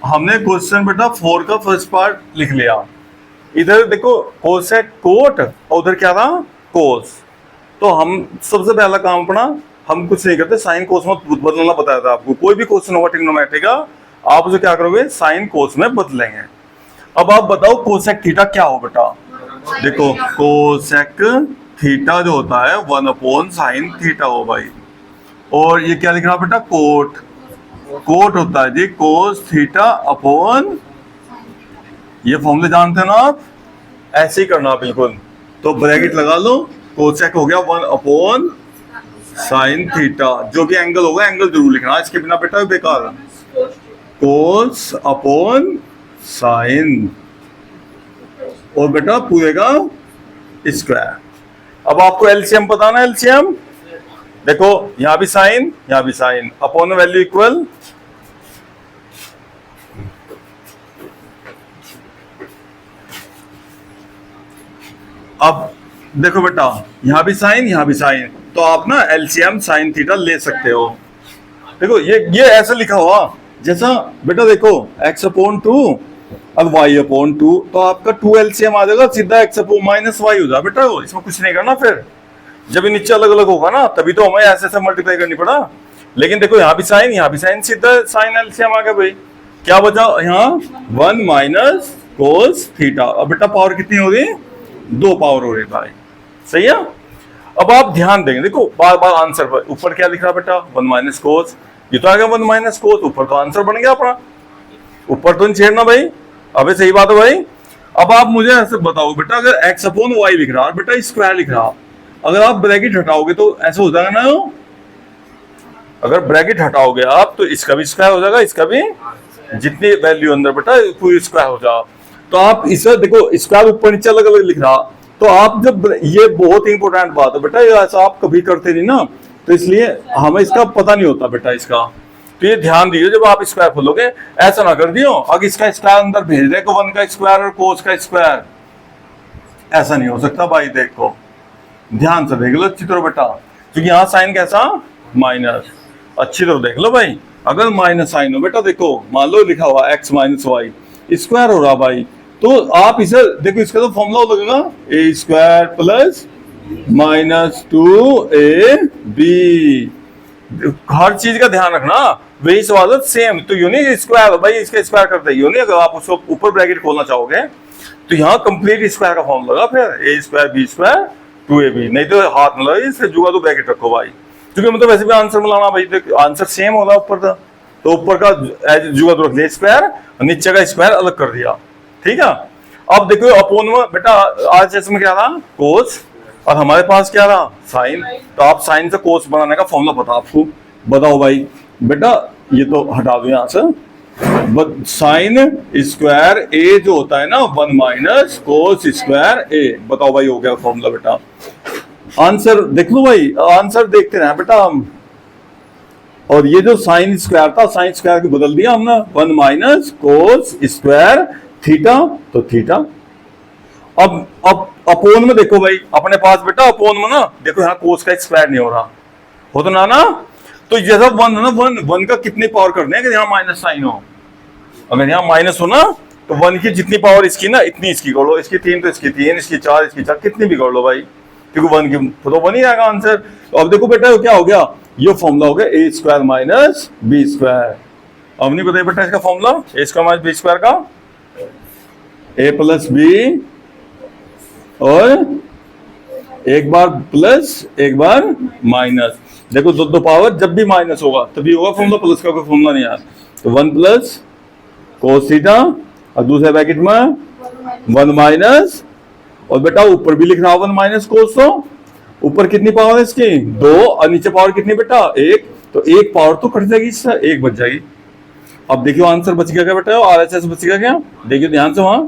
हमने क्वेश्चन बेटा 4 का फर्स्ट पार्ट लिख लिया। इधर देखो कोसेक कोट और उधर क्या था कोस। तो हम सबसे पहला काम अपना हम कुछ नहीं करते, साइन कोस में बदलना बताया था आपको। कोई भी क्वेश्चन होगा ट्रिग्नोमेट्री का आप उसे क्या करोगे साइन कोस में बदलेंगे। अब आप बताओ कोसेक थीटा क्या हो बेटा। देखो कोसेक थीटा जो होता है 1/sin थीटा हो भाई। और ये क्या लिख रहा बेटा कोट, कोट होता है जी कोस थीटा अपॉन, ये फॉर्मूले जानते हैं ना आप, ऐसे ही करना बिल्कुल। तो ब्रैकेट लगा लो, कोसेक हो गया 1/sin थीटा। जो भी एंगल होगा एंगल जरूर लिखना, इसके बिना बेटा बेकार। कोस अपॉन साइन और बेटा पूरे का स्क्वायर। अब आपको एलसीएम पता ना, एलसीएम देखो यहां भी साइन यहां भी साइन, अपॉन वैल्यू इक्वल अब देखो बेटा यहां भी साइन, तो आप ना एलसीएम साइन थीटा ले सकते हो। देखो ये ऐसे लिखा हुआ जैसा बेटा देखो x/2 और y/2, तो आपका 2 एलसीएम आ जाएगा सीधा x/- y हो जाए बेटा। वो इसमें कुछ नहीं करना, फिर जब ये नीचे अलग अलग होगा ना तभी तो हमें ऐसे मल्टीप्लाई करनी पड़ा। लेकिन देखो यहाँ भी साइन सीधा साइन एलसीएम आ गया भाई। क्या बचा यहाँ 1 - cos थीटा। अब बेटा पावर कितनी हो रही, 2 पावर हो रही भाई, सही है। अब आप ध्यान देंगे देखो बार बार आंसर पर, ऊपर क्या लिख रहा बेटा 1 - cos, ये तो आ गया 1 - cos, ऊपर तो आंसर बन गया अपना। ऊपर तो नहीं छेड़ना भाई, अबे सही बात है भाई। अब आप मुझे ऐसे बताओ बेटा अगर x/y लिख रहा बेटा स्क्वायर लिख रहा, अगर आप ब्रैकेट हटाओगे तो ऐसे हो जाएगा ना। अगर ब्रैकेट हटाओगे आप तो इसका भी स्क्वायर हो जाएगा, इसका भी, जितनी वैल्यू अंदर बेटा पूरी स्क्वायर हो जाएगा। तो आप इसे देखो स्क्वायर ऊपर नीचे अलग अलग लिख रहा, तो आप जब ये बहुत इंपॉर्टेंट बात है बेटा, ये ऐसा आप कभी करते नहीं ना, तो इसलिए हमें इसका पता नहीं होता बेटा इसका। तो ये ध्यान दीजिए जब आप स्क्वायर खोलोगे ऐसा ना कर दियो अगर इसका स्क्वायर अंदर भेज दे 1 का स्क्वायर और कोस का स्क्वायर, ऐसा नहीं हो सकता भाई। देखो ध्यान से देख लो अच्छी तरह बेटा, क्योंकि यहाँ साइन कैसा माइनस, अच्छी तरह देख लो भाई। अगर माइनस साइन हो बेटा देखो मान लो लिखा हुआ x - y स्क्वायर हो रहा भाई, तो आप इसे देखो इसका तो फॉर्मूला लगेगा a² + -2ab। हर चीज का ध्यान रखना, वही सवाल सेम तो यू नहीं स्क्वायर भाई, इसका स्क्वायर करते यू नहीं। अगर आप उसको ऊपर ब्रैकेट खोलना चाहोगे तो यहाँ कंप्लीट स्क्वायर का फॉर्म लगा, फिर a² b² 2ab, नहीं तो हाथ में लगा इससे जुगा तो ब्रैकेट रखो भाई, क्योंकि मतलब वैसे भी आंसर मिलाना भाई, आंसर सेम होगा ऊपर का, तो ऊपर का जुगा तो रख लिया स्क्वायर और नीचे का स्क्वायर अलग कर दिया, ठीक है। अब देखो अपोन में बेटा आज इसमें क्या था कोस और हमारे पास क्या रहा साइन, तो आप साइन से कोस बनाने का फॉर्मूला पता आपको, बताओ भाई बेटा। ये तो हटा दो यहाँ से, साइन स्क्वायर ए जो होता है ना 1 - cos स्क्वायर ए, बताओ भाई हो गया फॉर्मूला बेटा। आंसर देख लो भाई, आंसर देखते रहे बेटा हम। और ये जो साइन स्क्वायर था साइन स्क्वायर को बदल दिया हमने 1 - cos स्क्वायर थीटा, तो थीटा। अब अपोन में देखो भाई अपने पास बेटा अपोन में ना देखो यहाँ कोस का स्क्वायर नहीं हो रहा, हो तो ना तो जैसा 1 है ना 1 का कितनी पावर करने हैं, यहाँ माइनस साइन हो, अगर यहाँ माइनस हो ना तो 1 की जितनी पावर इसकी ना इतनी इसकी कर लो, इसकी 3 तो इसकी 3, इसकी 4 इसकी 4, कितनी भी कर लो भाई, क्योंकि 1 की तो 1 ही आएगा आंसर। तो अब देखो बेटा क्या हो गया, ये फॉर्मूला हो गया a² - b²। अब नहीं बताइए बेटा इसका फॉर्मूला a² - b² का, a + b और एक बार प्लस एक बार माइनस। देखो दो पावर जब भी माइनस होगा तभी होगा फॉर्मूला, प्लस का कोई फॉर्मूला नहीं यार। तो 1 + cos थीटा और दूसरे ब्रैकेट में 1 - और बेटा ऊपर भी लिख रहा 1 - cos, तो ऊपर कितनी पावर है इसकी 2 और नीचे पावर कितनी बेटा 1, तो एक पावर तो कट जाएगी इससे, एक बच जाएगी। अब देखियो आंसर बच गया क्या बेटा, RHS बच गया क्या, देखियो ध्यान से वहां